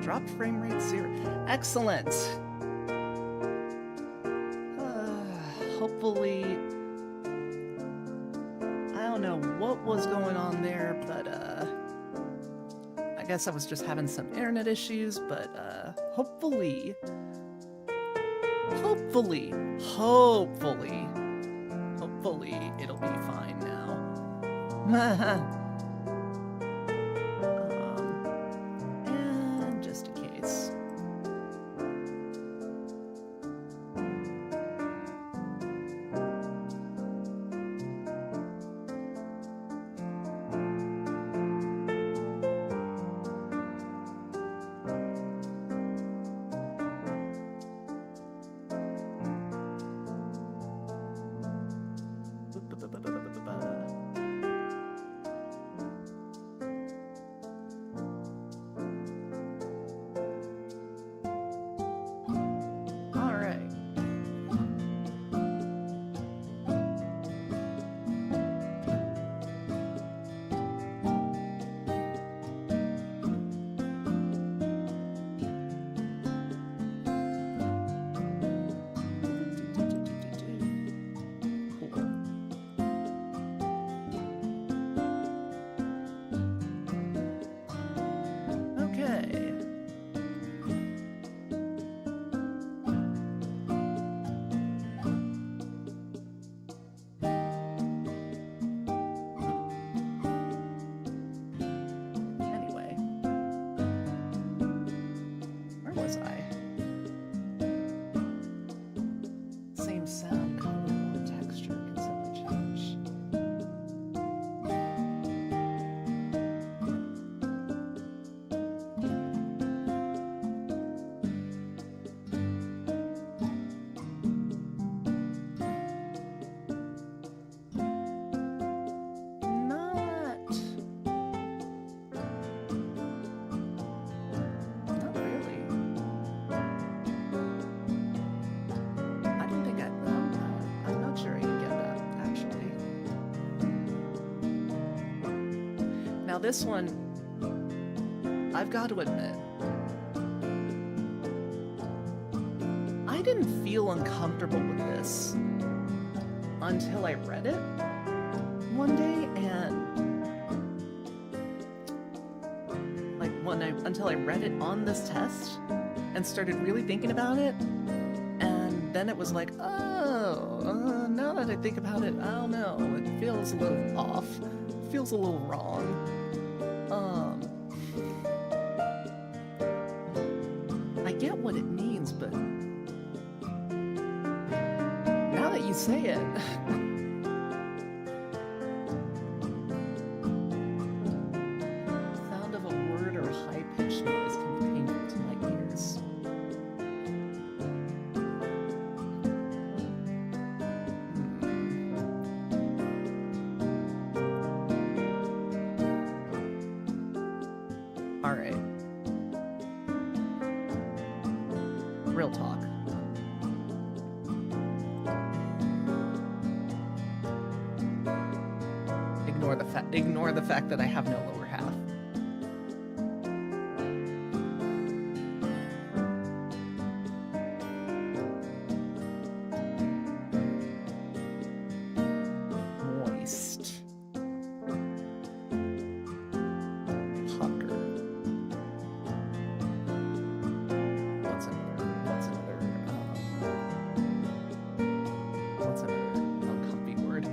Drop frame rate 0. Excellent. Hopefully, I don't know what was going on there, but I guess I was just having some internet issues, but hopefully it'll be fine now. And just in case. Now this one, I've got to admit, I didn't feel uncomfortable with this until I read it one day, and until I read it on this test and started really thinking about it, and then it was like, oh, now that I think about it, I don't know, it feels a little off, it feels a little wrong. I get what it means, but now that you say it, sound of a word or high-pitched noise can be painful to my ears. All right. Real talk. Ignore the fact that I have no lower half. Moist. Pucker. What's another uncomfy word?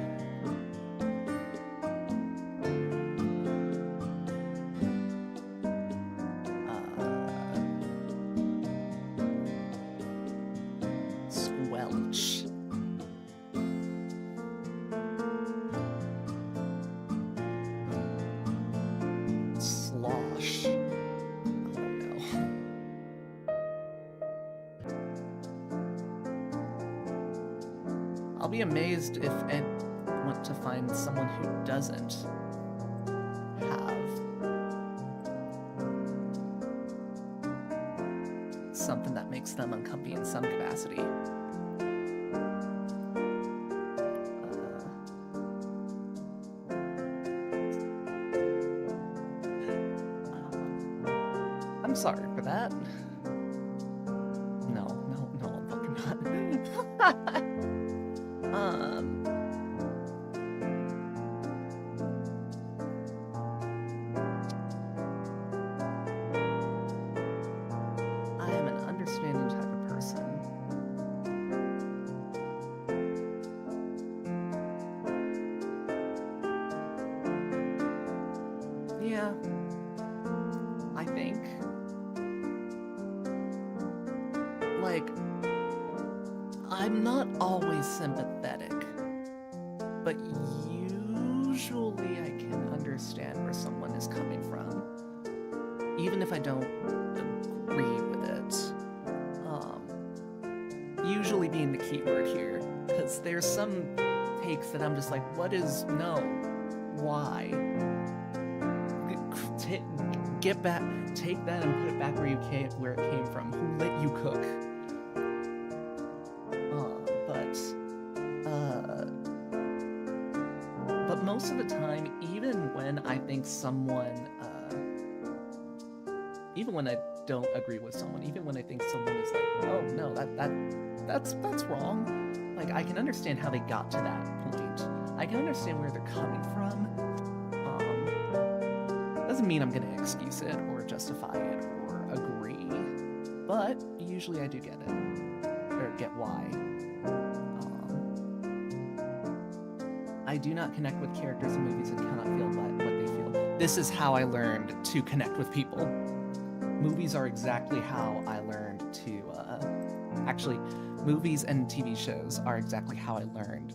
Squelch. Slosh. Oh no. I'll be amazed if I want to find someone who doesn't have something that makes them uncomfy in some capacity. I'm sorry for that. No, I'm fucking not. I am an understanding type of person. Yeah, I think. Like, I'm not always sympathetic, but usually I can understand where someone is coming from, even if I don't agree with it. Usually being the key word here, because there's some takes that I'm just like, what is no? Why? Get back, take that and put it back where it came from. Who let you cook? But most of the time, even when I think someone, even when I don't agree with someone, even when I think someone is like, oh no, that's wrong. Like, I can understand how they got to that point. I can understand where they're coming from. Doesn't mean I'm gonna excuse it or justify it or agree, but usually I do get it, or get why. I do not connect with characters in movies and cannot feel what they feel. This is how I learned to connect with people. Movies are exactly how I learned to, actually, movies and TV shows are exactly how I learned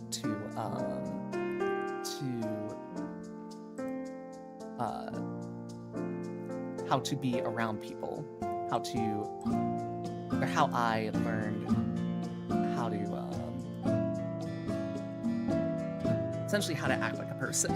how to be around people, how I learned how to, essentially how to act like a person.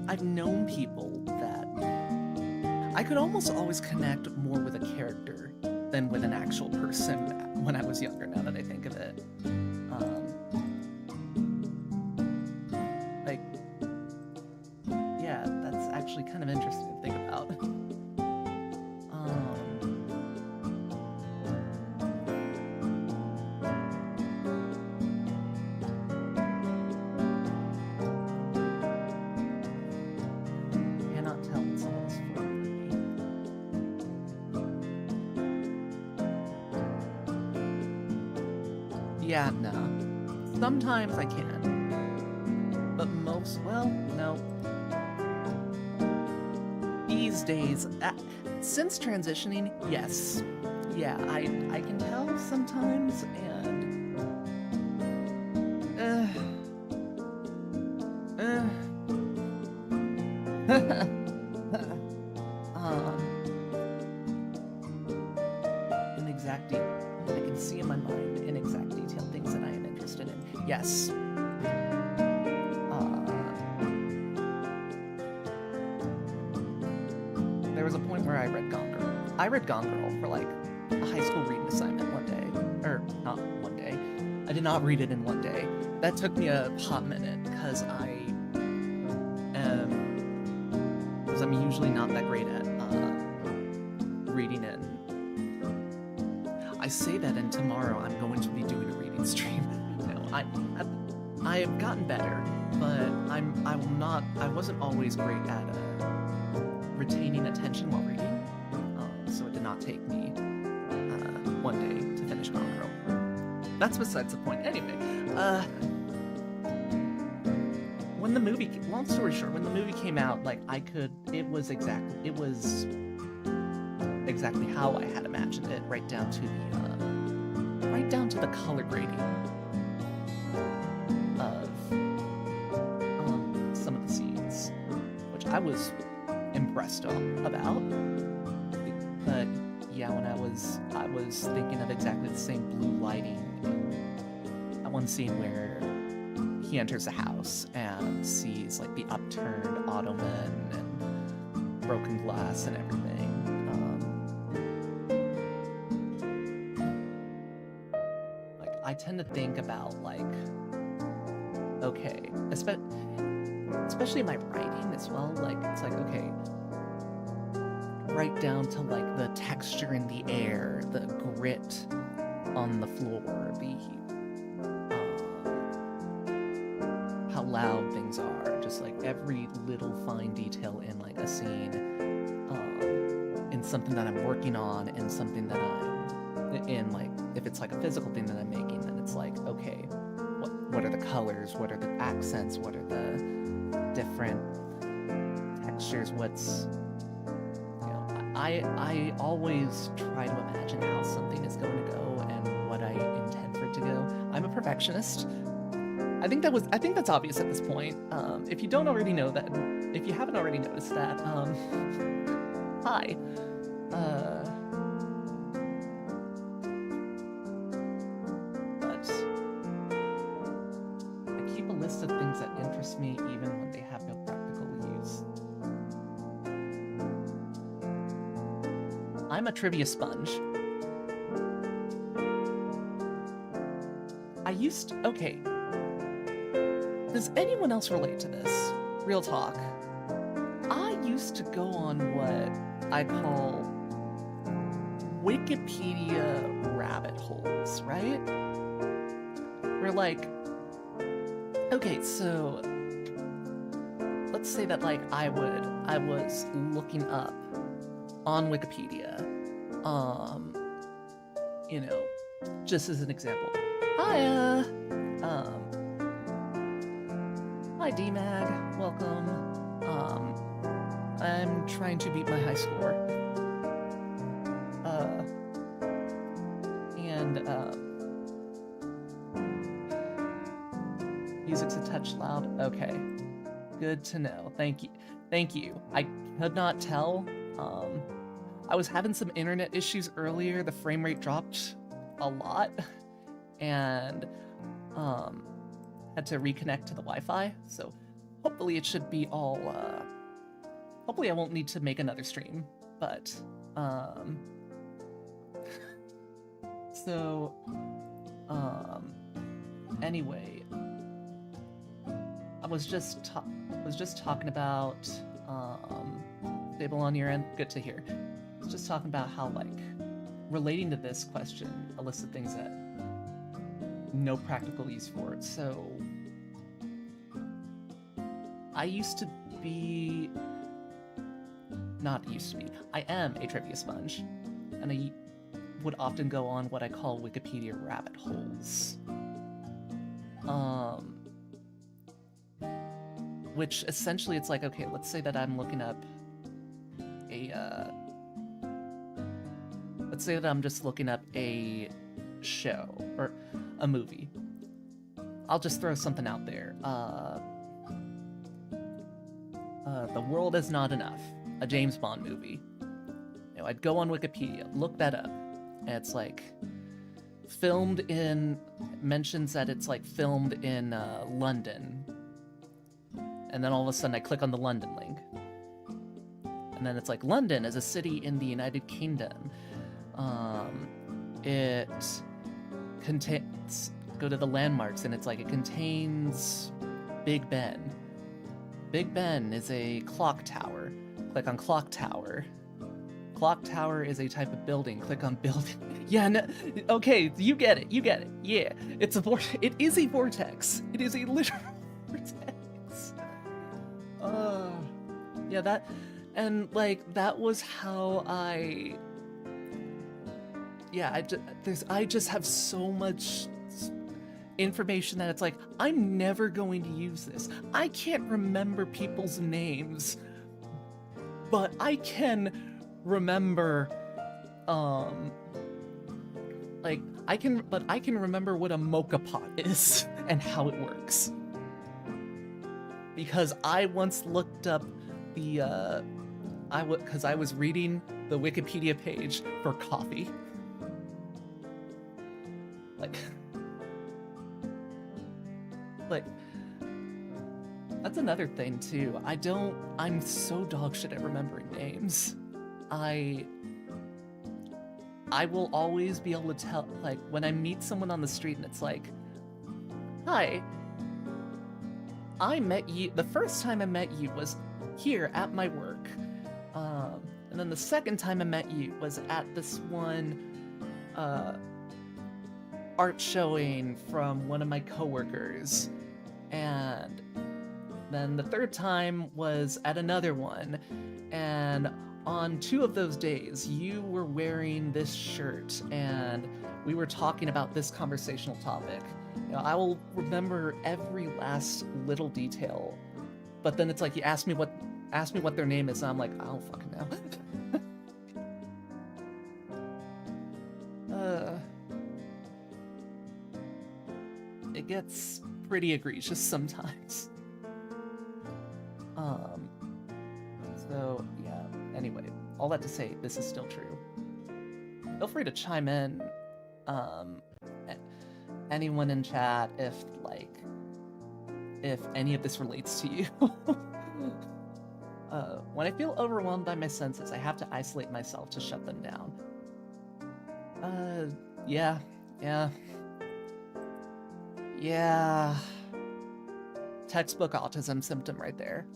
I've known people that I could almost always connect more with a character than with an actual person when I was younger, now that I think of it. Like, yeah, that's actually kind of interesting to think about. Yeah, no. Sometimes I can. But well, no. These days, since transitioning, yes. Yeah, I can tell sometimes, and... in exact detail, I can see in my mind in exact detail things that I am interested in. Yes. There was a point where I read Gone Girl. I read Gone Girl for like a high school reading assignment one day. Or, not one day. I did not read it in one day. That took me a hot minute, because I'm usually not that great at reading it. I say that, and tomorrow I'm going to be doing a reading stream. No, I have gotten better, but I wasn't always great at retaining attention while reading, so it did not take me one day to finish Gone Girl. That's besides the point. Anyway, when the movie, long story short, when the movie came out, like, it was exactly how I had imagined it, right down to right down to the color grading of some of the scenes, which I was impressed about. But yeah, when I was thinking of exactly the same blue lighting in that one scene where he enters the house and sees like the upturned ottoman and broken glass and everything. Like I tend to think about like, okay, especially in my writing as well. Like it's like, okay, right down to like the texture in the air, the grit on the floor, the how loud things are, just like every little fine detail in like a scene, in something that I'm working on, in something that I'm in, like if it's like a physical thing that I'm making, then it's like, okay, what are the colors, what are the accents, what are the different textures, what's, you know, I always try to imagine how something is going to go and what I intend for it to go. I'm a perfectionist. I think that's obvious at this point. If you don't already know that, if you haven't already noticed that, hi. But I keep a list of things that interest me even when they have no practical use. I'm a trivia sponge. Okay. Does anyone else relate to this? Real talk. I used to go on what I call Wikipedia rabbit holes, right? Where like, okay, so let's say that like I was looking up on Wikipedia, you know, just as an example. Hi D-Mag, welcome. I'm trying to beat my high score. Music's a touch loud. Okay, good to know. Thank you. I could not tell. I was having some internet issues earlier. The frame rate dropped a lot, and had to reconnect to the Wi-Fi, so hopefully it should be all, hopefully I won't need to make another stream, but, so, anyway, I was just talking about, stable on your end, good to hear. I was just talking about how, like, relating to this question, a list of things that no practical use for it. So I am a trivia sponge, and I would often go on what I call Wikipedia rabbit holes. Which essentially it's like, okay, let's say that I'm looking up let's say that I'm just looking up a show or a movie. I'll just throw something out there. The World Is Not Enough, a James Bond movie. You know, I'd go on Wikipedia, look that up, and it's like mentions that it's like filmed in London, and then all of a sudden I click on the London link, and then it's like London is a city in the United Kingdom. It contains, go to the landmarks, and it's like it contains Big Ben. Big Ben is a clock tower. Click on clock tower. Clock tower is a type of building. Click on building. Yeah, no, okay, you get it. Yeah, it is a vortex. It is a literal vortex. Yeah, that was how I just have so much information that it's like, I'm never going to use this. I can't remember people's names, but I can remember, like, but I can remember what a mocha pot is and how it works. Because I once looked up the, because I was reading the Wikipedia page for coffee. Like, that's another thing too. I'm so dog shit at remembering names. I will always be able to tell, like, when I meet someone on the street and it's like, hi, I met you, the first time I met you was here at my work. And then the second time I met you was at this one art showing from one of my coworkers. And then the third time was at another one. And on 2 of those days, you were wearing this shirt and we were talking about this conversational topic. You know, I will remember every last little detail, but then it's like you ask me what their name is, and I'm like, I don't fucking know. It gets pretty egregious sometimes. So yeah. Anyway, all that to say, this is still true. Feel free to chime in. Anyone in chat, if any of this relates to you. When I feel overwhelmed by my senses, I have to isolate myself to shut them down. Yeah. Textbook autism symptom right there.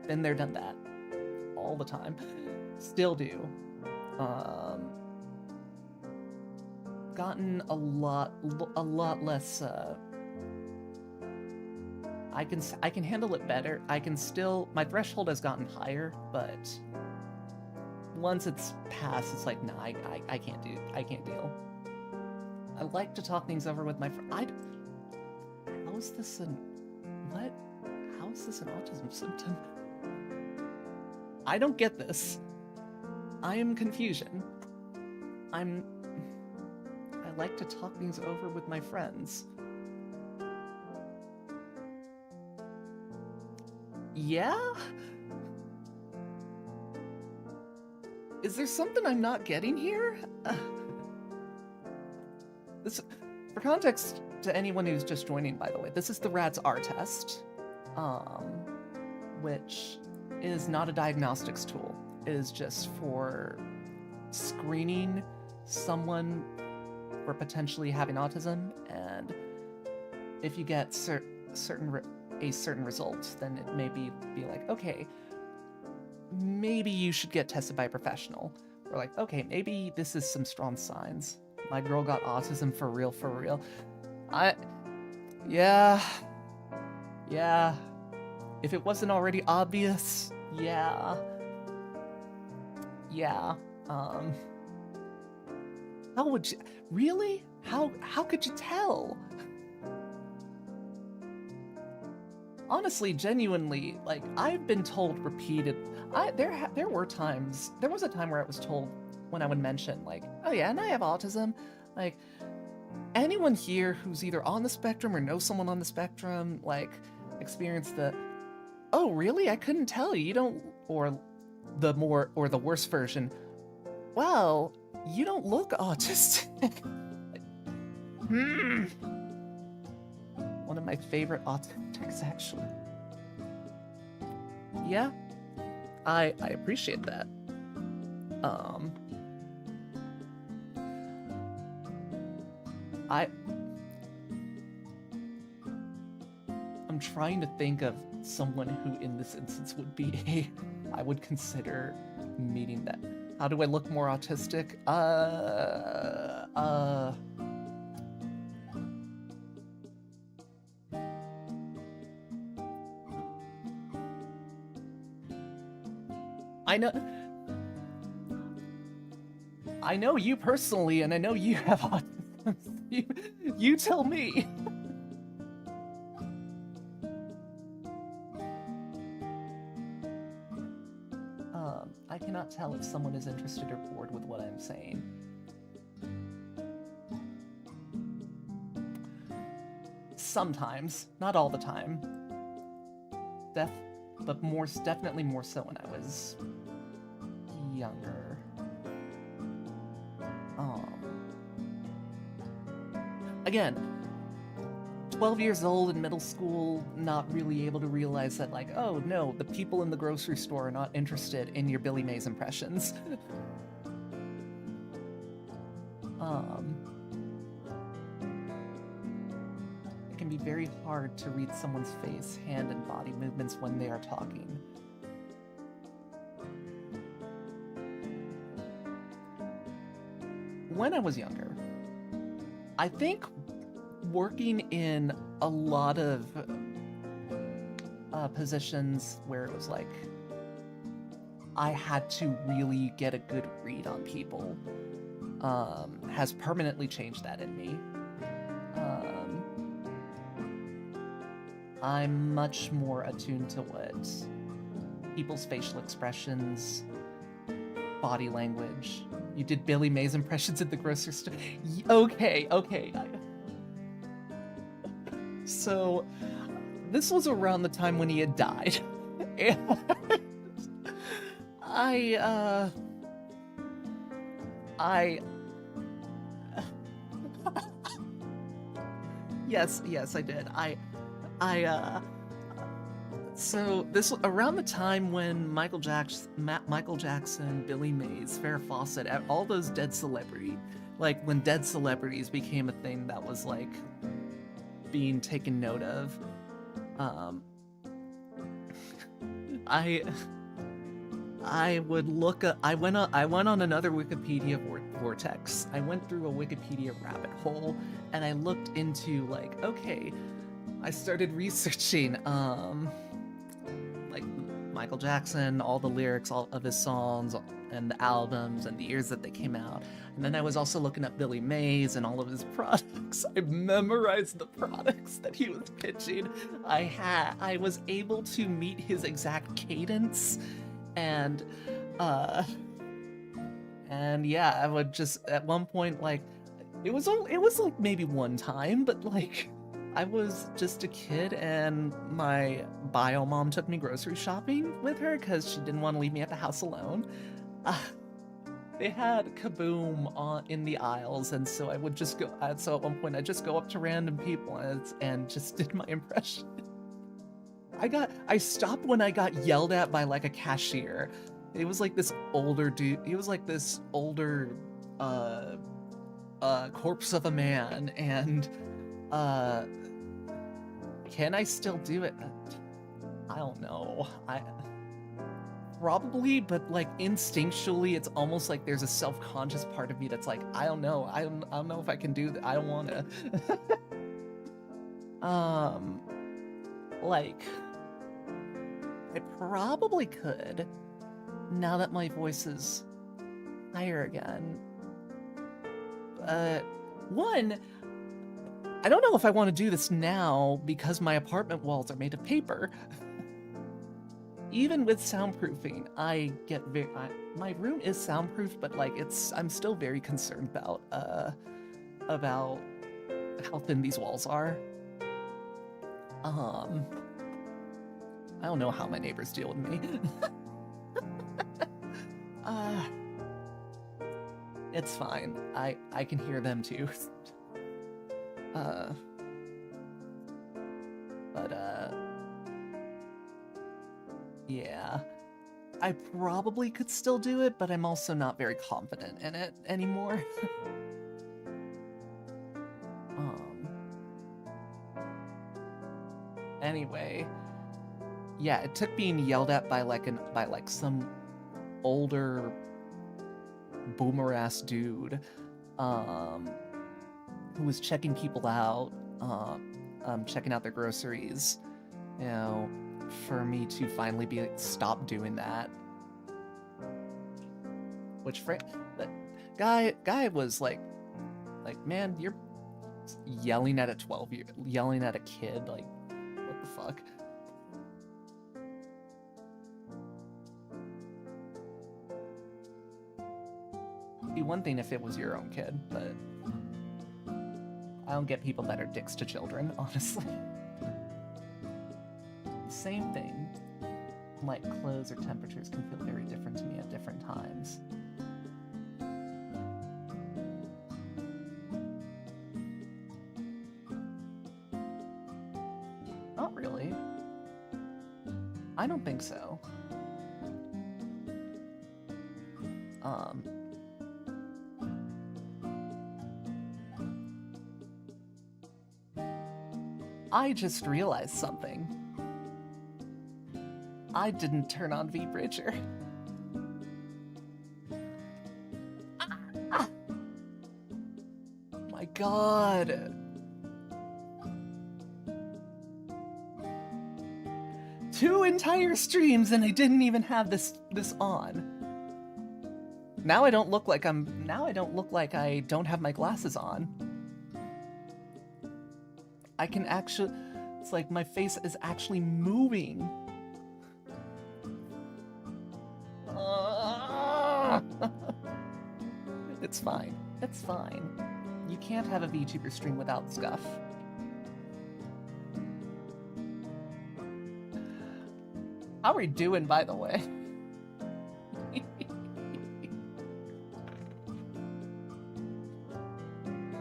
Been there, done that. All the time. Still do. Gotten a lot less, I can handle it better. My threshold has gotten higher, but once it's passed, it's like, nah, I can't deal. I like to talk things over with my friend. How is this an autism symptom? I don't get this. I am confusion. I like to talk things over with my friends. Yeah? Is there something I'm not getting here? For context to anyone who's just joining, by the way, this is the RADS R test, which is not a diagnostics tool. It is just for screening someone for potentially having autism, and if you get a certain result, then it may be like, okay, maybe you should get tested by a professional. Or like, okay, maybe this is some strong signs. My girl got autism for real. Yeah. If it wasn't already obvious, yeah. How would you, really? How could you tell? Honestly, genuinely, like, I've been told repeated. There was a time where I was told when I would mention, like, oh yeah, and I have autism. Like, anyone here who's either on the spectrum or knows someone on the spectrum, like, experienced the, oh really? I couldn't tell you. You don't, or the worst version. Well, you don't look autistic. One of my favorite autistics, actually. Yeah, I appreciate that. I'm trying to think of someone who in this instance would be I would consider meeting that. How do I look more autistic? I know you personally, and I know you have autism. You tell me. I cannot tell if someone is interested or bored with what I'm saying. sometimes, not all the time. But definitely more so when I was younger. Again, 12 years old in middle school, not really able to realize that, like, oh no, the people in the grocery store are not interested in your Billy Mays impressions. It can be very hard to read someone's face, hand, and body movements when they are talking. When I was younger, I think working in a lot of positions where it was like I had to really get a good read on people has permanently changed that in me. I'm much more attuned to what people's facial expressions, body language. You did Billy Mays impressions at the grocery store. Okay. So, this was around the time when he had died. And Yes, I did. So this was around the time when Michael Jackson, Billy Mays, Farrah Fawcett, all those dead celebrity, like when dead celebrities became a thing that was like being taken note of. I would look up. I went on another Wikipedia vortex. I went through a Wikipedia rabbit hole, and I looked into like, okay, I started researching like Michael Jackson, all the lyrics, all of his songs, and the albums, and the years that they came out. And then I was also looking up Billy Mays and all of his products. I memorized the products that he was pitching. I was able to meet his exact cadence, and yeah, I would just at one point, like, it was like maybe one time, but like I was just a kid, and my bio mom took me grocery shopping with her because she didn't want to leave me at the house alone. They had Kaboom in the aisles, and so I would just go. So at one point, I just go up to random people and just did my impression. I stopped when I got yelled at by like a cashier. It was like this older dude. He was like this older, corpse of a man, and can I still do it? I don't know. Probably, but like instinctually, it's almost like there's a self-conscious part of me that's like, I don't know. I don't know if I can do that. I don't want to. Like, I probably could, now that my voice is higher again. One, I don't know if I want to do this now because my apartment walls are made of paper. Even with soundproofing, I get my room is soundproof, but like I'm still very concerned about how thin these walls are. I don't know how my neighbors deal with me. It's fine. I can hear them too. Yeah. I probably could still do it, but I'm also not very confident in it anymore. Anyway, yeah, it took being yelled at by some older boomer ass dude who was checking people out, checking out their groceries, you know, for me to finally stop doing that. Which that guy was like, man, you're yelling at a yelling at a kid, like, what the fuck? It'd be one thing if it was your own kid, but I don't get people that are dicks to children, honestly. Same thing. Like clothes or temperatures can feel very different to me at different times. Not really. I don't think so. I just realized something. I didn't turn on V-Bridger. My god. 2 entire streams and I didn't even have this on. Now I don't look like I don't have my glasses on. I can actually, it's like my face is actually moving. It's fine. It's fine. You can't have a VTuber stream without scuff. How are we doing, by the way?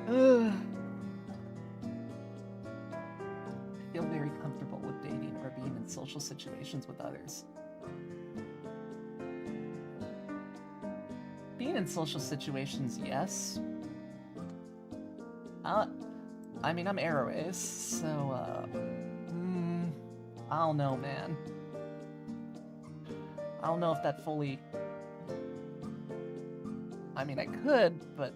I feel very comfortable with dating or being in social situations with others. Being in social situations, yes. I mean, I'm Airways, so, I don't know, man. I don't know if that fully... I mean, I could, but,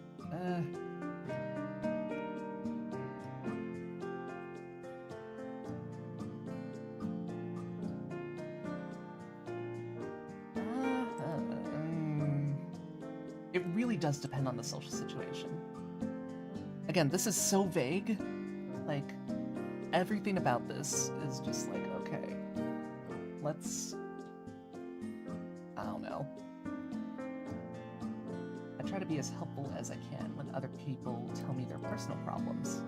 it really does depend on the social situation. Again, this is so vague. Like, everything about this is just like, okay, let's... I don't know. I try to be as helpful as I can when other people tell me their personal problems.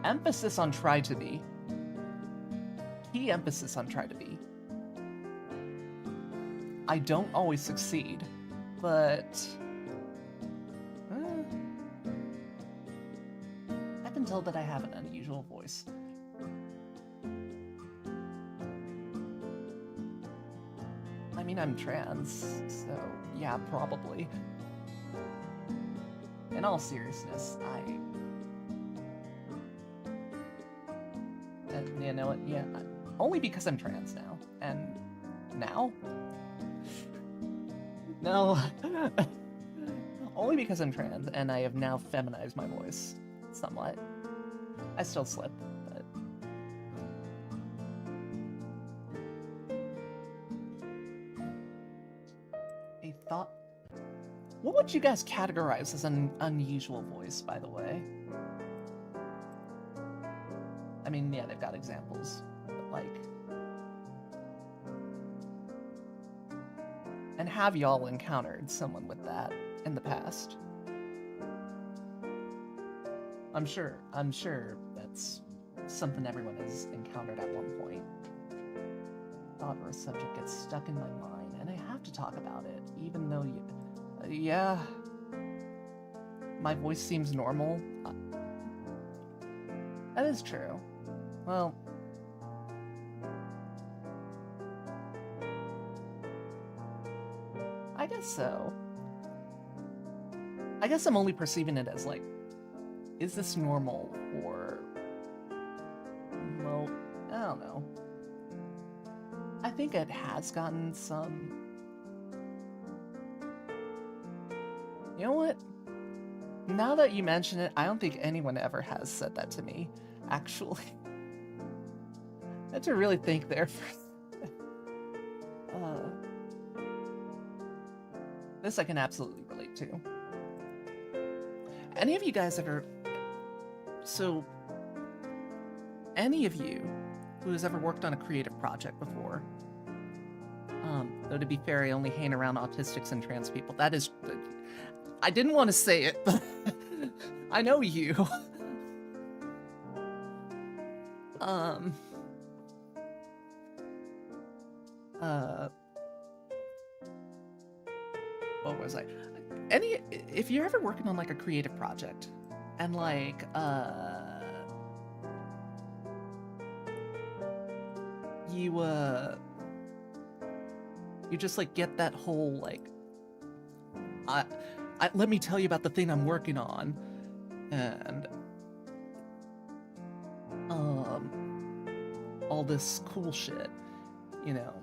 Emphasis on try to be. Key emphasis on try to be. I don't always succeed, but... I can tell that I have an unusual voice. I mean, I'm trans, so yeah, probably. In all seriousness, you know what, yeah, only because I'm trans now, and now? No. Only because I'm trans, and I have now feminized my voice somewhat. I still slip, but... A thought... What would you guys categorize as an unusual voice, by the way? I mean, yeah, they've got examples, but like... And have y'all encountered someone with that in the past? I'm sure that's something everyone has encountered at one point. Thought or a subject gets stuck in my mind, and I have to talk about it, even though you... yeah. My voice seems normal. That is true. Well... I guess so. I guess I'm only perceiving it as, like, is this normal, or... well, I don't know. I think it has gotten some... You know what? Now that you mention it, I don't think anyone ever has said that to me, actually. I had to really think there for... This I can absolutely relate to. Any of you guys ever... So, any of you who has ever worked on a creative project before, though to be fair, I only hang around autistics and trans people. That is... I didn't want to say it, but I know you. Um. What was I? If you're ever working on like a creative project, and like you just like get that whole like let me tell you about the thing I'm working on, and all this cool shit, you know.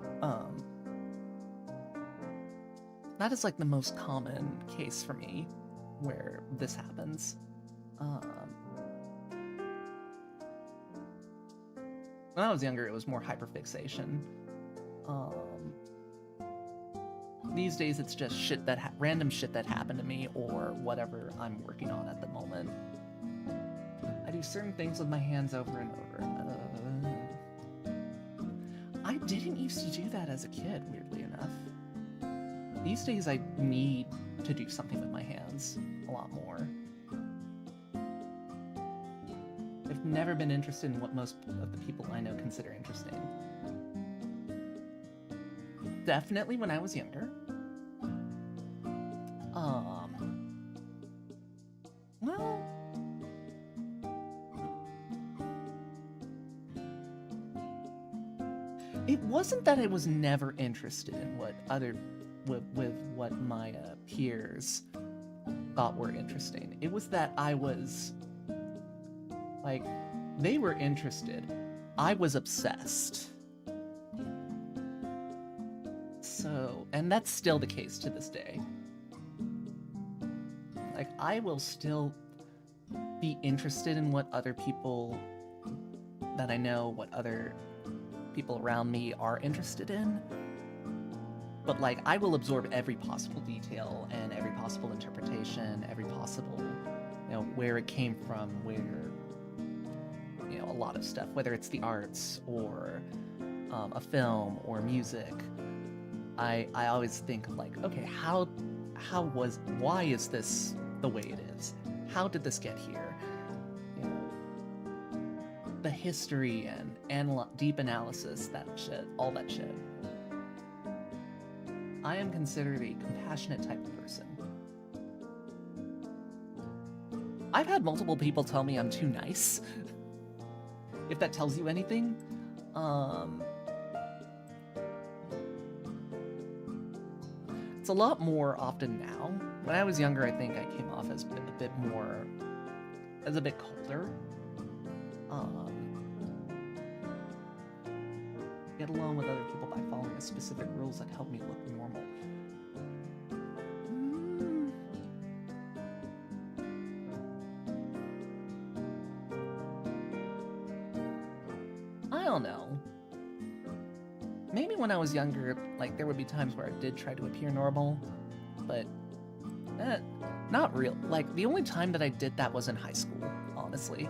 That is like the most common case for me where this happens. When I was younger, it was more hyperfixation. These days, it's just shit random shit that happened to me or whatever I'm working on at the moment. I do certain things with my hands over and over. I didn't used to do that as a kid, weirdly enough. These days, I need to do something with my hands a lot more. I've never been interested in what most of the people I know consider interesting. Definitely when I was younger. Well, it wasn't that I was never interested in what with what my peers thought were interesting. It was that I was like, they were interested. I was obsessed. So, and that's still the case to this day. Like, I will still be interested in what other people that I know, what other people around me are interested in. But, like, I will absorb every possible detail and every possible interpretation, every possible, you know, where it came from, where, you know, a lot of stuff, whether it's the arts or a film or music. I always think of, like, okay, why is this the way it is? How did this get here? You know, the history and deep analysis, that shit, all that shit. I am considered a compassionate type of person. I've had multiple people tell me I'm too nice. If that tells you anything. It's a lot more often now. When I was younger, I think I came off as a bit colder. Get along with other people by following the specific rules that help me look normal. I don't know. Maybe when I was younger, like, there would be times where I did try to appear normal, but not real. Like, the only time that I did that was in high school, honestly.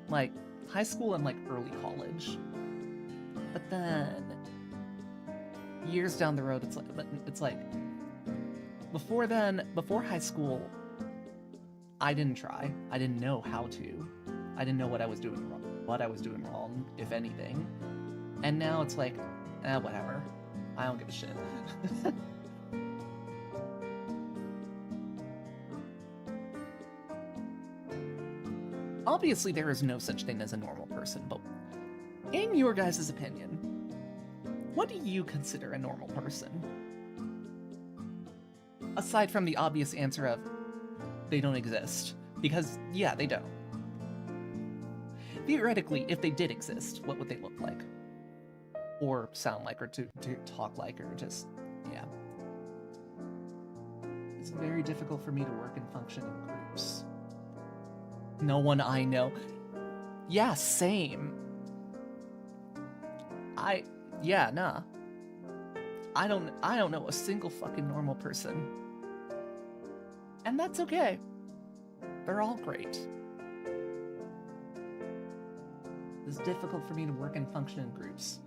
Like, high school and, like, early college. But then, years down the road, it's like, before high school, I didn't try. I didn't know how to. I didn't know what I was doing wrong, if anything. And now it's like, whatever. I don't give a shit. Obviously, there is no such thing as a normal person, but in your guys' opinion, what do you consider a normal person? Aside from the obvious answer of, they don't exist. Because, yeah, they don't. Theoretically, if they did exist, what would they look like? Or sound like, or to talk like, or just, yeah. It's very difficult for me to work and function in groups. No one I know. Yeah, same. Nah. I don't know a single fucking normal person. And that's okay. They're all great. It's difficult for me to work and function in groups.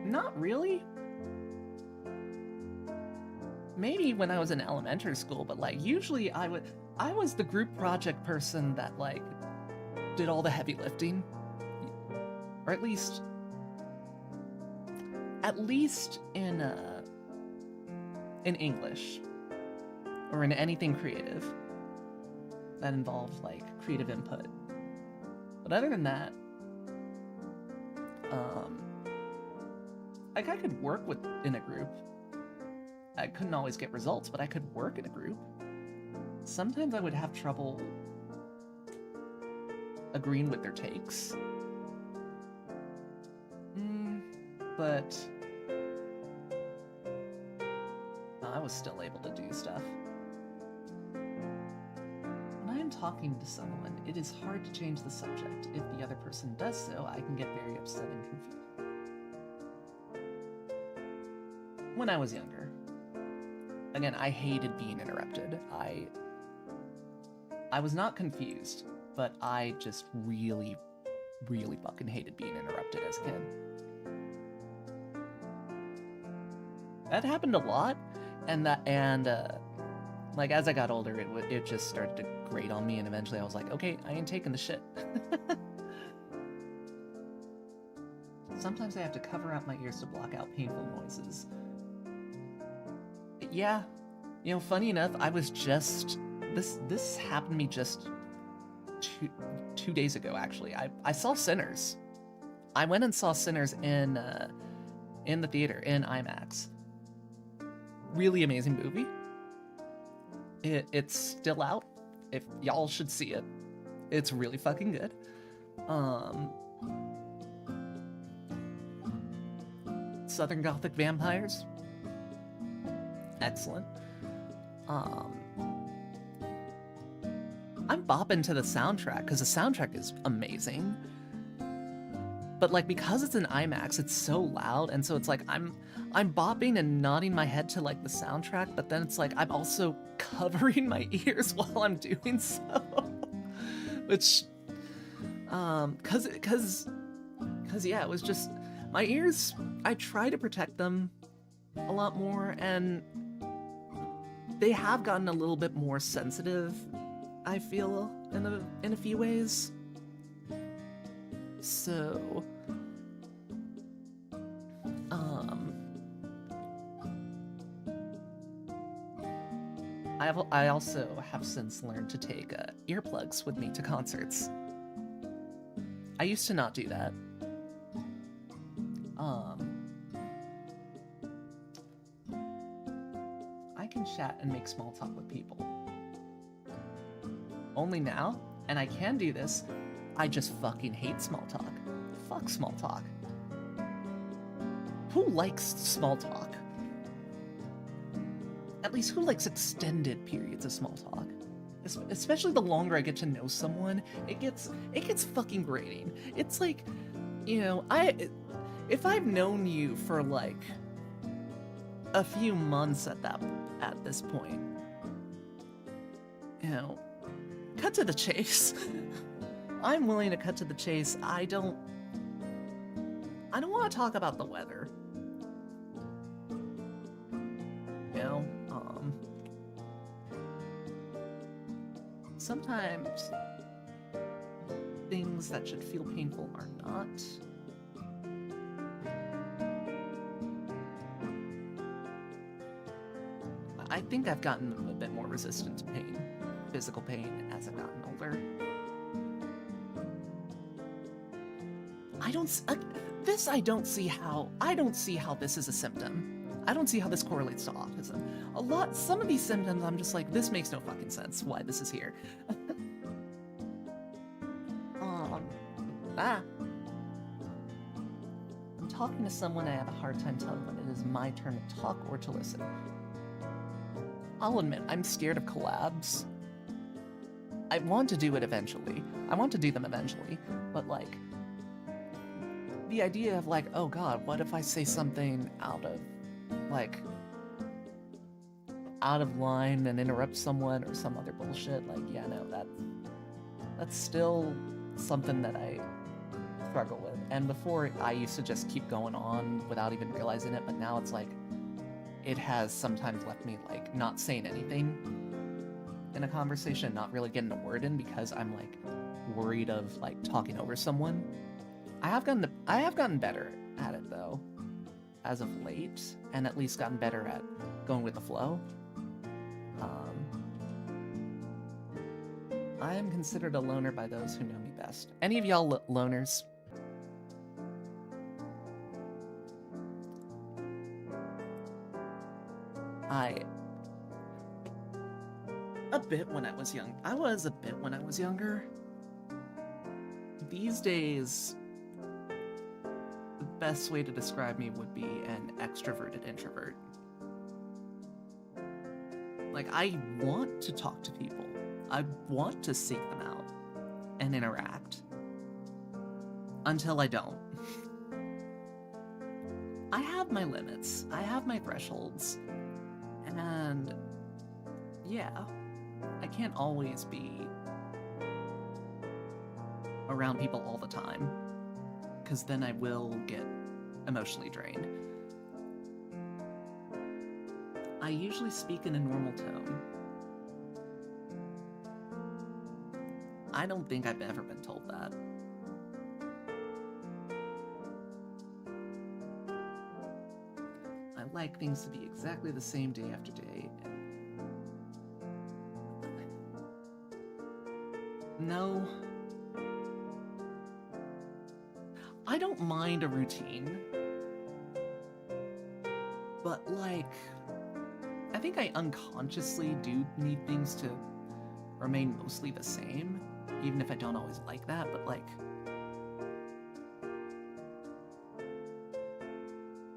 Not really. maybe when I was in elementary school, but like usually I was the group project person that like did all the heavy lifting, or at least in English or in anything creative that involved like creative input. But other than that, like I could work in a group. I couldn't always get results, but I could work in a group. Sometimes I would have trouble agreeing with their takes. But I was still able to do stuff. When I am talking to someone, it is hard to change the subject. If the other person does so, I can get very upset and confused. When I was younger, again, I hated being interrupted. I was not confused, but I just really, really fucking hated being interrupted as a kid. That happened a lot, and like as I got older, it just started to grate on me, and eventually I was like, okay, I ain't taking the shit. Sometimes I have to cover up my ears to block out painful noises. Yeah, you know, funny enough, I was just this happened to me just two days ago. Actually, I saw Sinners. I went and saw Sinners in the theater in IMAX. Really amazing movie. It's still out. If y'all should see it, it's really fucking good. Southern Gothic vampires. Excellent. I'm bopping to the soundtrack because the soundtrack is amazing. But like because it's an IMAX, it's so loud, and so it's like I'm bopping and nodding my head to like the soundtrack, but then it's like I'm also covering my ears while I'm doing so. Which cause yeah, it was just my ears, I try to protect them a lot more, and they have gotten a little bit more sensitive, I feel, in a few ways. So, I also have since learned to take earplugs with me to concerts. I used to not do that. I can chat and make small talk with people. Only now, and I can do this, I just fucking hate small talk. Fuck small talk. Who likes small talk? At least who likes extended periods of small talk? Especially the longer I get to know someone, it gets fucking grating. It's like, you know, if I've known you for like a few months at this point, you know, cut to the chase. I'm willing to cut to the chase. I don't want to talk about the weather. You know, sometimes things that should feel painful are not. I think I've gotten a bit more resistant to pain, physical pain, as I've gotten older. I don't see how this is a symptom. I don't see how this correlates to autism. Some of these symptoms, I'm just like, this makes no fucking sense why this is here. I'm talking to someone, I have a hard time telling when it is my turn to talk or to listen. I'll admit, I'm scared of collabs. I want to do it eventually. I want to do them eventually, but like, the idea of like, oh god, what if I say something out of line and interrupt someone or some other bullshit, like, yeah, no, that's still something that I struggle with. And before, I used to just keep going on without even realizing it, but now it's like, it has sometimes left me, like, not saying anything in a conversation, not really getting a word in because I'm, like, worried of, like, talking over someone. I have gotten better at it, though, as of late, and at least gotten better at going with the flow. I am considered a loner by those who know me best. Any of y'all loners? A bit when I was young. I was a bit when I was younger. These days, the best way to describe me would be an extroverted introvert. Like, I want to talk to people. I want to seek them out and interact. Until I don't. I have my limits. I have my thresholds. And yeah, I can't always be around people all the time, because then I will get emotionally drained. I usually speak in a normal tone. I don't think I've ever been told that. I like things to be exactly the same day after day. No. I don't mind a routine. But, like, I think I unconsciously do need things to remain mostly the same, even if I don't always like that, but, like,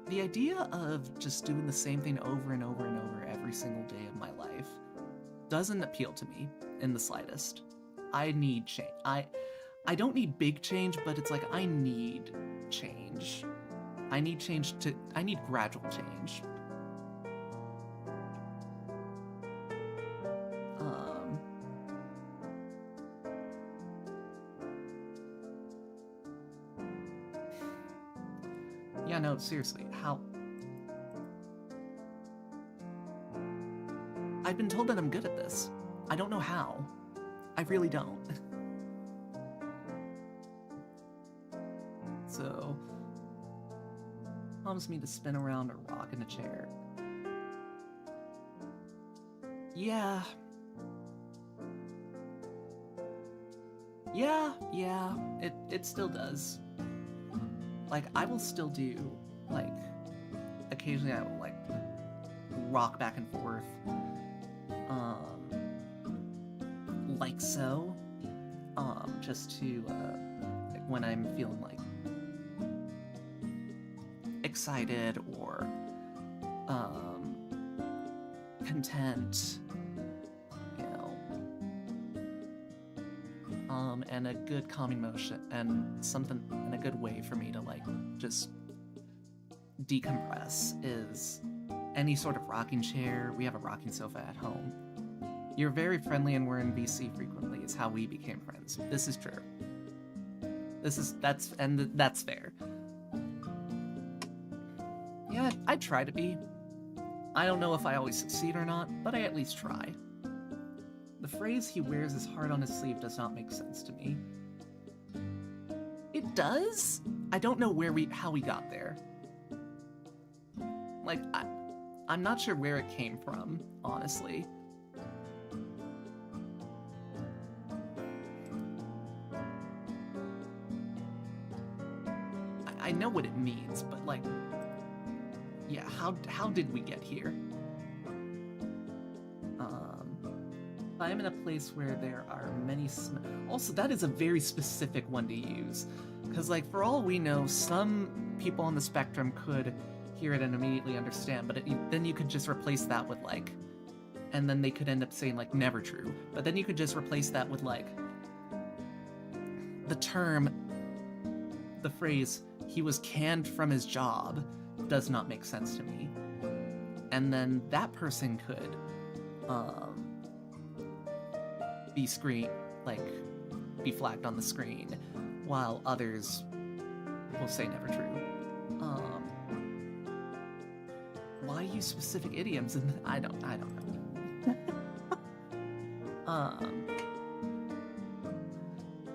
the idea of just doing the same thing over and over and over every single day of my life doesn't appeal to me in the slightest. I need change. I don't need big change, but it's like I need change. I need gradual change. Yeah, no, seriously, how? I've been told that I'm good at this. I don't know how. I really don't. So, prompts me to spin around or rock in a chair. Yeah. Yeah, it still does. Like, I will still do, like, occasionally I will, like, rock back and forth. Like so. Just to, like, when I'm feeling, like, excited or, content, you know. And a good calming motion, and something, and a good way for me to, like, just decompress is any sort of rocking chair. We have a rocking sofa at home. You're very friendly and we're in VC frequently is how we became friends. This is true. That's fair. Yeah, I try to be. I don't know if I always succeed or not, but I at least try. The phrase "he wears his heart on his sleeve" does not make sense to me. It does? I don't know how we got there. Like, I'm not sure where it came from, honestly. I know what it means, but, like, yeah, how did we get here? I am in a place where there are many also, that is a very specific one to use. Because, like, for all we know, some people on the spectrum could hear it and immediately understand, but then you could just replace that with, like, and then they could end up saying, like, never true. But then you could just replace that with, like, the phrase, "he was canned from his job," does not make sense to me. And then that person could, be flagged on the screen, while others will say never true. I use specific idioms, and I don't know.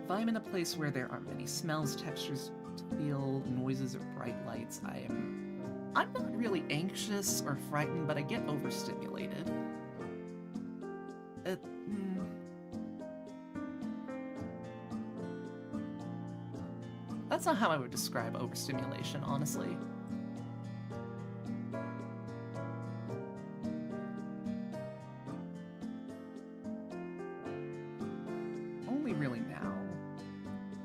If I'm in a place where there aren't many smells, textures to feel, noises, or bright lights, I'm not really anxious or frightened, but I get overstimulated. That's not how I would describe overstimulation, honestly. Only really now.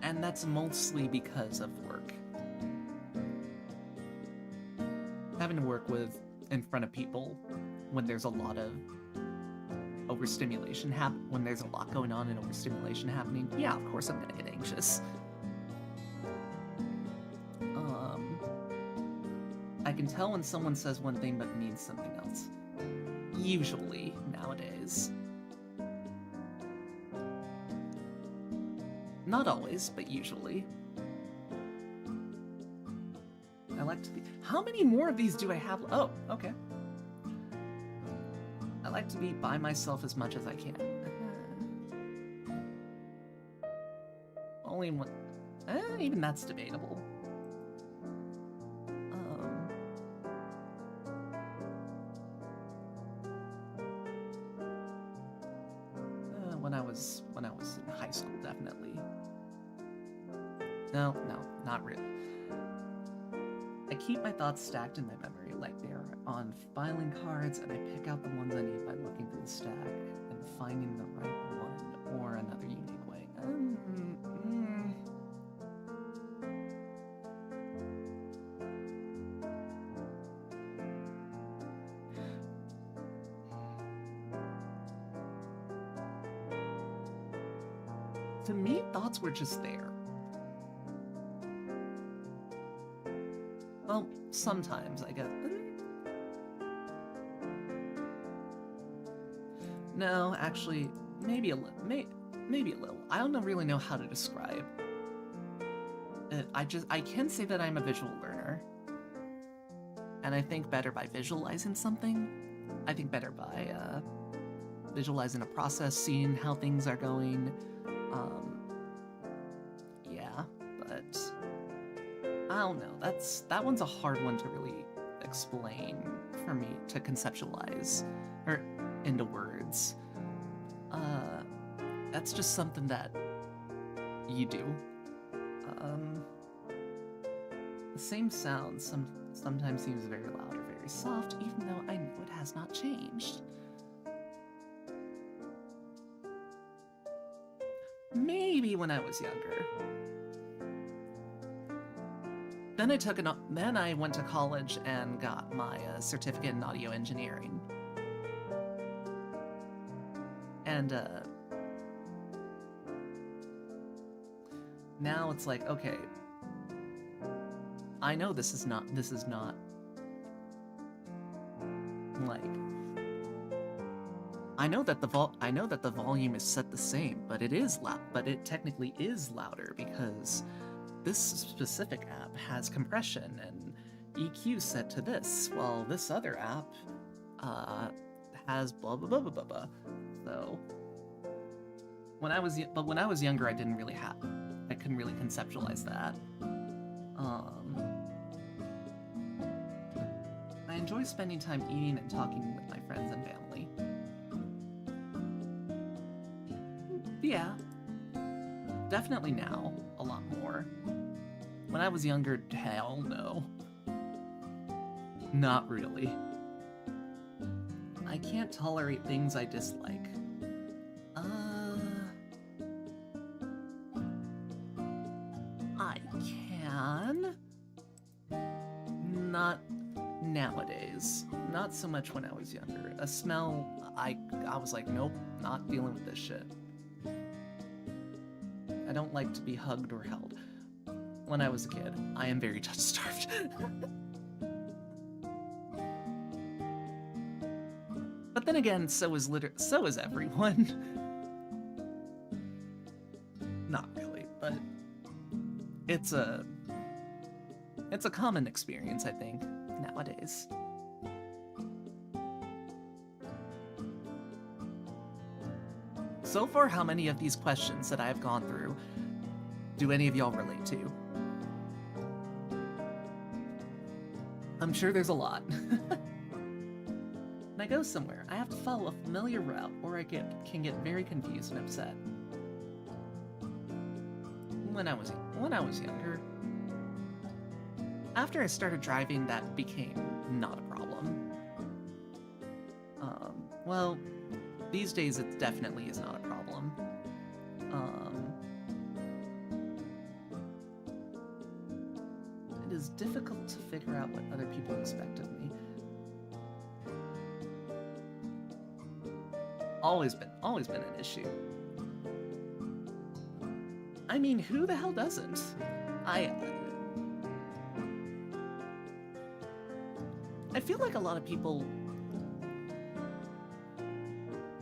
And that's mostly because of work. Having to work in front of people when there's a lot of overstimulation when there's a lot going on and overstimulation happening, yeah, of course I'm gonna get anxious. I can tell when someone says one thing but means something else. Usually, nowadays. Not always, but usually. I like to be... How many more of these do I have? Oh, okay. I like to be by myself as much as I can. Only one... even that's debatable. When I was in high school, definitely. No, not really. I keep my thoughts stacked in my memory, like they're on filing cards, and I pick out the ones I need by looking through the stack and finding the right one or another unique way. To me, thoughts were just there. Well, sometimes, I guess. No, actually, maybe a little. Maybe a little. I don't really know how to describe it. I can say that I'm a visual learner. And I think better by visualizing something. I think better by visualizing a process, seeing how things are going. Yeah, but I don't know. That one's a hard one to really explain for me to conceptualize or into words. That's just something that you do. The same sound sometimes seems very loud or very soft, even though I know it has not changed. Maybe when I was younger. Then I went to college and got my certificate in audio engineering. And now it's like, okay, I know this is not like, I know that the volume is set the same, but it is loud, but it technically is louder because this specific app has compression and EQ set to this, while this other app has blah blah blah blah blah blah. So when I was younger, I couldn't really conceptualize that. I enjoy spending time eating and talking with my friends and family. Yeah, definitely now, a lot more. When I was younger, hell no. Not really. I can't tolerate things I dislike. I can. Not nowadays. Not so much when I was younger. A smell, I was like, nope, not dealing with this shit. I don't like to be hugged or held. When I was a kid, I am very touch-starved. But then again, so is everyone. Not really, but it's a common experience, I think, nowadays. So far, how many of these questions that I have gone through do any of y'all relate to? I'm sure there's a lot. When I go somewhere, I have to follow a familiar route, or I can get very confused and upset. When I was younger. After I started driving, that became not a problem. Well, these days it definitely is not a problem. It is difficult to figure out what other people expect of me. Always been an issue. I mean, who the hell doesn't? I feel like a lot of people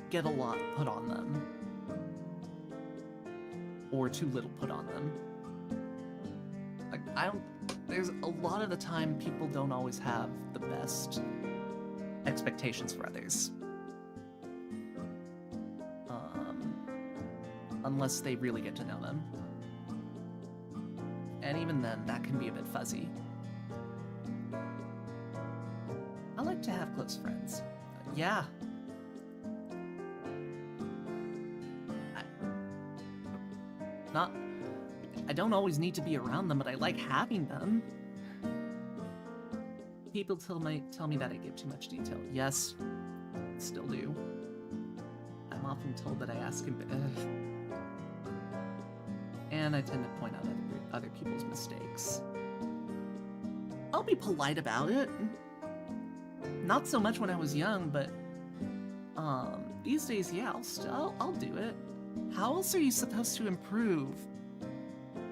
get a lot put on them. Or too little put on them. Like, there's a lot of the time people don't always have the best expectations for others. Unless they really get to know them. And even then, that can be a bit fuzzy. I like to have close friends. Yeah. I don't always need to be around them, but I like having them. People tell me that I give too much detail. Yes, still do. I'm often told that I ask him, and I tend to point out other people's mistakes. I'll be polite about it. Not so much when I was young, but these days, yeah, I'll do it. How else are you supposed to improve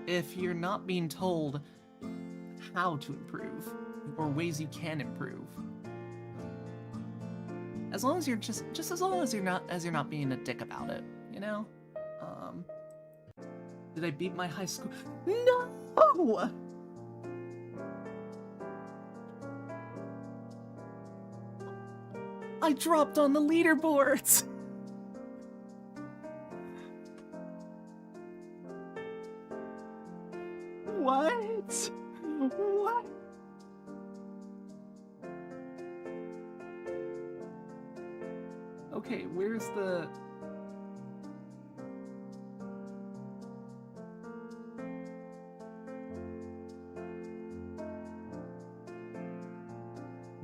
if you're not being told how to improve or ways you can improve? As long as you're just as long as you're not being a dick about it, you know? Did I beat my high school? No! I dropped on the leaderboards! What? What? Okay, where's the...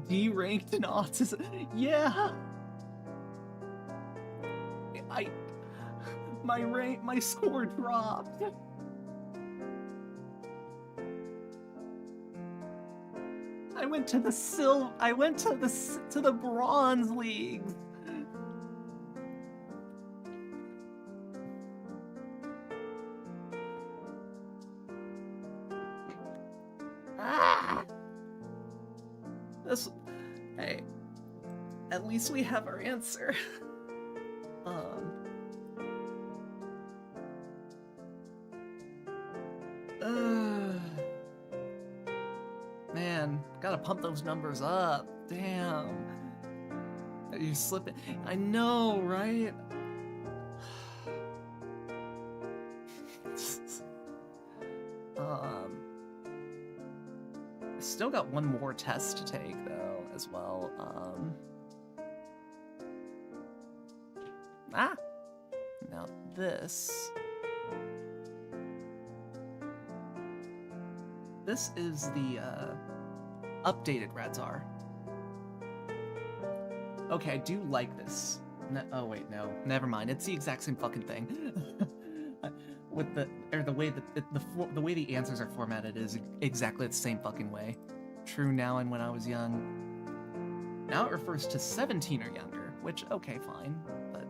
D-ranked in autism? Yeah! My score dropped. I went to the bronze leagues. Ah! Hey, at least we have our answer. Man, gotta pump those numbers up. Damn. Are you slipping? I know, right? I still got one more test to take, though, as well. Now this is the, updated Radzar. Okay, I do like this. Oh wait, no. Never mind. It's the exact same fucking thing. With the way that the way the answers are formatted is exactly the same fucking way. True now and when I was young. Now it refers to 17 or younger, which, okay, fine, but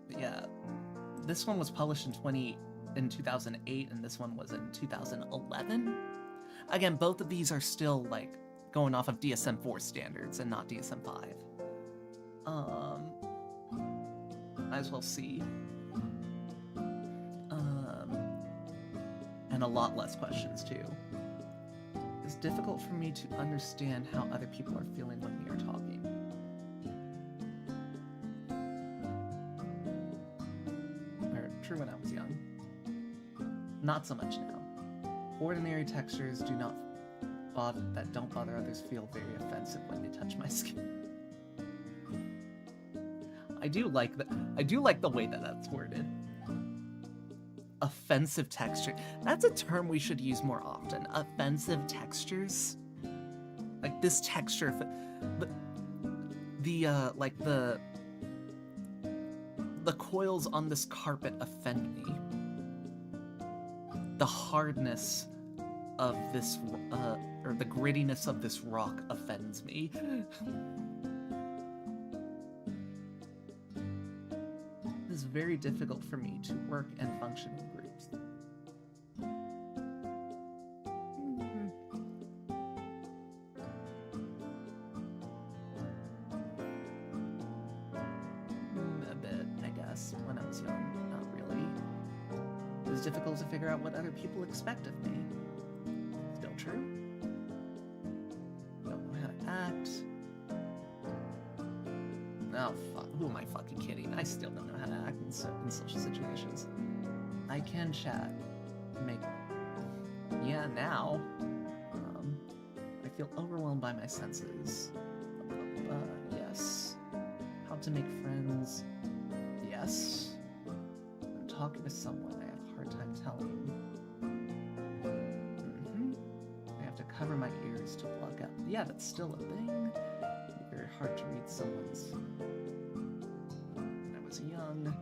yeah. This one was published in 2008, and this one was in 2011. Again, both of these are still, like, going off of DSM-4 standards and not DSM-5. Might as well see. And a lot less questions, too. It's difficult for me to understand how other people are feeling when we are talking. true when I was young. Not so much now. Ordinary textures don't bother others feel very offensive when they touch my skin. I do like the way that that's worded. Offensive texture. That's a term we should use more often. Offensive textures. Like this texture, the coils on this carpet offend me. The hardness of this, or the grittiness of this rock offends me. It is very difficult for me to work and function in groups. A bit, I guess, when I was young. Not really. It was difficult to figure out what other people expect of me. Still true. Don't know how to act. Oh, fuck. Who am I fucking kidding? I still don't know how to act in social situations. I can chat. Yeah, now. I feel overwhelmed by my senses. Yes. How to make friends. Yes. When talking to someone, I have a hard time telling. I have to cover my ears to plug up. Yeah, that's still a thing. It's very hard to read someone's. When I was young,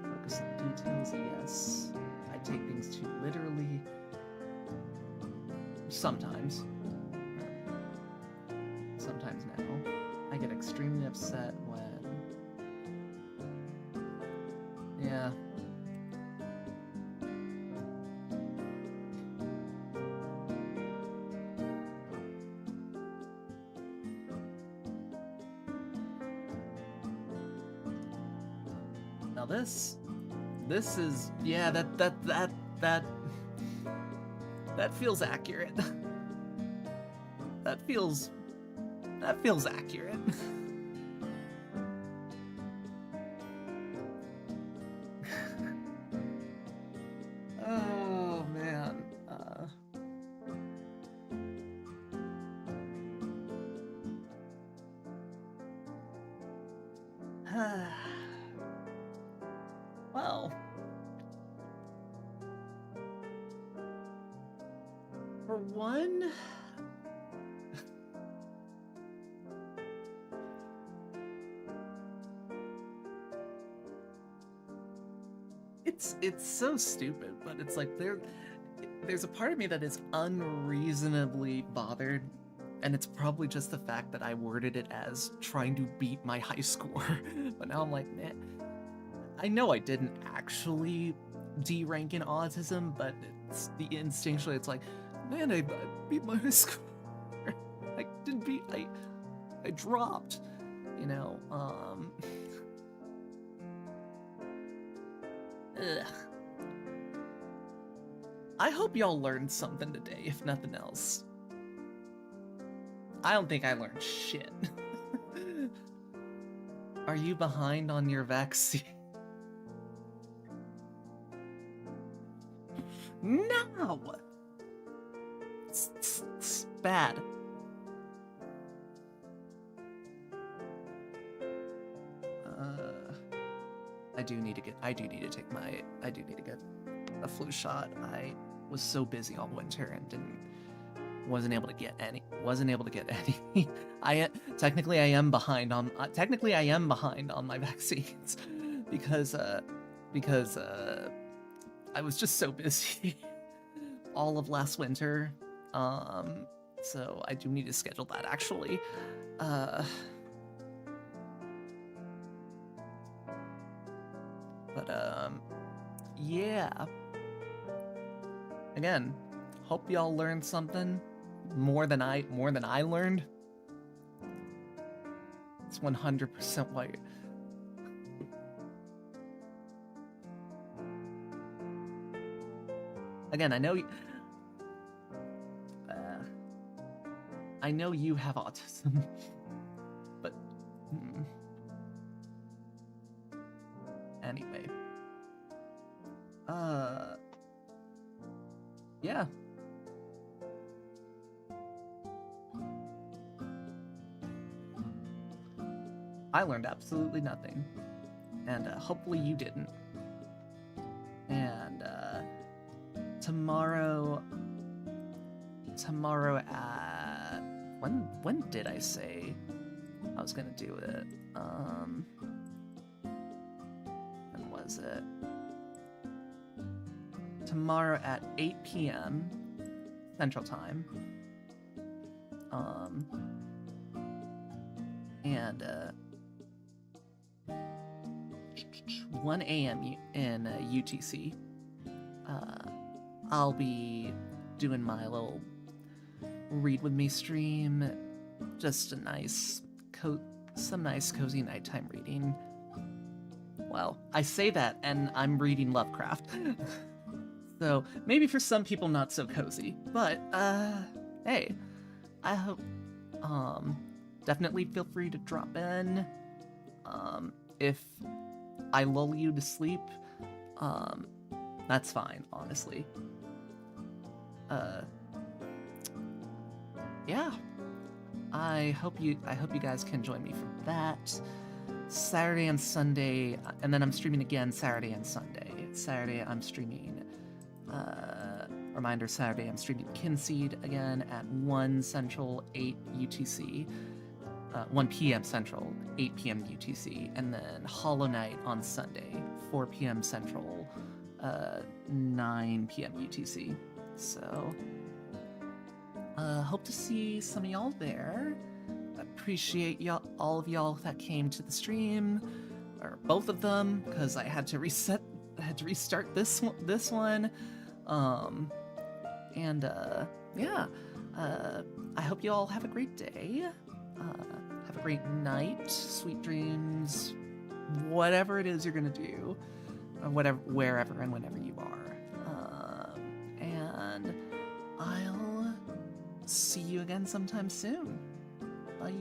focus on details, yes. I take things too literally. Sometimes. Sometimes now. I get extremely upset when... Yeah. Now this is, yeah, that feels accurate. That feels accurate. Oh man. Well, for one, it's so stupid, but it's like there's a part of me that is unreasonably bothered, and it's probably just the fact that I worded it as trying to beat my high score. But now I'm like, man, I know I didn't actually D-rank in autism, but it's instinctually it's like, man, I beat my high score. I didn't beat, I dropped, you know. Ugh. I hope y'all learned something today, if nothing else. I don't think I learned shit. Are you behind on your vaccine? No! It's bad. I do need to get a flu shot. I was so busy all winter and wasn't able to get any. Technically I am behind on my vaccines because I was just so busy all of last winter. So I do need to schedule that actually. Yeah. Again, hope y'all learned something more than I learned. It's 100% why. Again, I know you have autism, but anyway. I learned absolutely nothing. And hopefully you didn't. And tomorrow at when did I say I was gonna do it? When was it? Tomorrow at 8 p.m. Central Time. And 1 a.m. in UTC. I'll be doing my little read with me stream. Just some nice cozy nighttime reading. Well, I say that and I'm reading Lovecraft. So maybe for some people not so cozy, but hey, I hope definitely feel free to drop in. If I lull you to sleep, that's fine, honestly. Yeah. I hope you guys can join me for that. Saturday and Sunday, and then I'm streaming again Saturday and Sunday. Saturday I'm streaming reminder, Saturday I'm streaming Kinseed again at 1 Central, 8 UTC. 1 p.m. Central, 8 p.m. UTC, and then Hollow Knight on Sunday, 4 p.m. Central, 9 p.m. UTC. So, hope to see some of y'all there. Appreciate all of y'all that came to the stream, or both of them, because I had to restart this one. Yeah. I hope you all have a great day. Have a great night, sweet dreams, whatever it is you're gonna do, wherever and whenever you are. And I'll see you again sometime soon. Bye.